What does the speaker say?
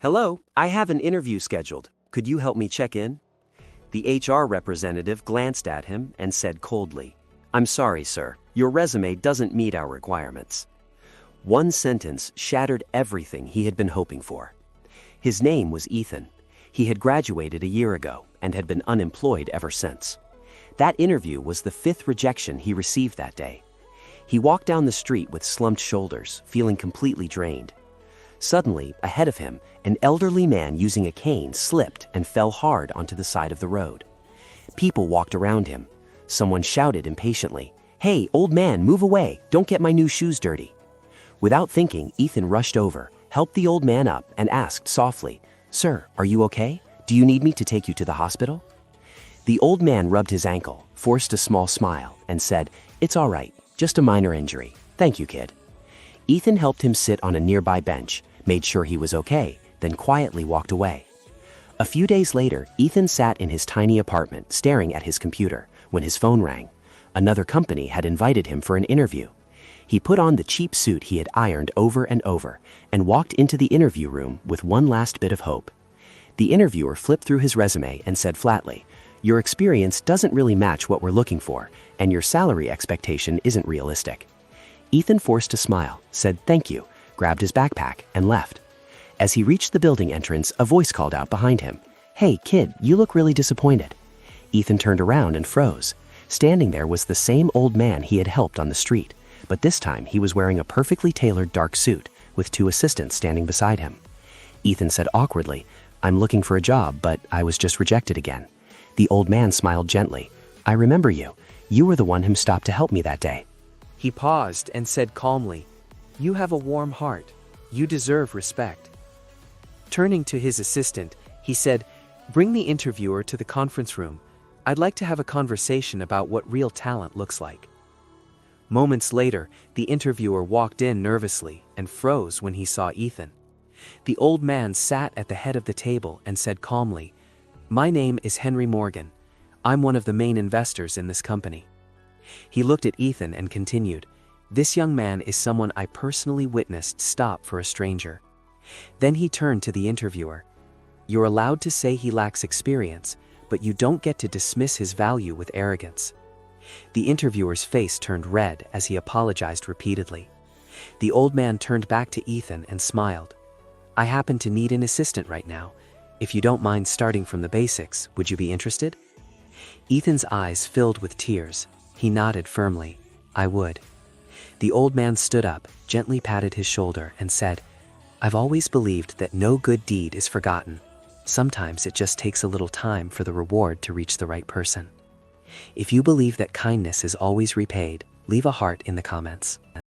Hello, I have an interview scheduled. Could you help me check in? The HR representative glanced at him and said coldly, "I'm sorry, sir. Your resume doesn't meet our requirements." One sentence shattered everything he had been hoping for. His name was Ethan. He had graduated a year ago and had been unemployed ever since. That interview was the fifth rejection he received that day. He walked down the street with slumped shoulders, feeling completely drained. Suddenly, ahead of him, an elderly man using a cane slipped and fell hard onto the side of the road. People walked around him. Someone shouted impatiently, "Hey, old man, move away! Don't get my new shoes dirty!" Without thinking, Ethan rushed over, helped the old man up, and asked softly, "Sir, are you okay? Do you need me to take you to the hospital?" The old man rubbed his ankle, forced a small smile, and said, "It's all right, just a minor injury. Thank you, kid." Ethan helped him sit on a nearby bench, made sure he was okay, then quietly walked away. A few days later, Ethan sat in his tiny apartment staring at his computer when his phone rang. Another company had invited him for an interview. He put on the cheap suit he had ironed over and over and walked into the interview room with one last bit of hope. The interviewer flipped through his resume and said flatly, "Your experience doesn't really match what we're looking for, and your salary expectation isn't realistic." Ethan forced a smile, said thank you, grabbed his backpack, and left. As he reached the building entrance, a voice called out behind him, "Hey, kid, you look really disappointed." Ethan turned around and froze. Standing there was the same old man he had helped on the street, but this time he was wearing a perfectly tailored dark suit, with two assistants standing beside him. Ethan said awkwardly, "I'm looking for a job, but I was just rejected again." The old man smiled gently. "I remember you. You were the one who stopped to help me that day." He paused and said calmly, "You have a warm heart. You deserve respect." Turning to his assistant, he said, "Bring the interviewer to the conference room. I'd like to have a conversation about what real talent looks like." Moments later, the interviewer walked in nervously and froze when he saw Ethan. The old man sat at the head of the table and said calmly, "My name is Henry Morgan. I'm one of the main investors in this company." He looked at Ethan and continued, "This young man is someone I personally witnessed stop for a stranger." Then he turned to the interviewer. "You're allowed to say he lacks experience, but you don't get to dismiss his value with arrogance." The interviewer's face turned red as he apologized repeatedly. The old man turned back to Ethan and smiled. "I happen to need an assistant right now. If you don't mind starting from the basics, would you be interested?" Ethan's eyes filled with tears. He nodded firmly. "I would." The old man stood up, gently patted his shoulder, and said, "I've always believed that no good deed is forgotten. Sometimes it just takes a little time for the reward to reach the right person. If you believe that kindness is always repaid, leave a heart in the comments."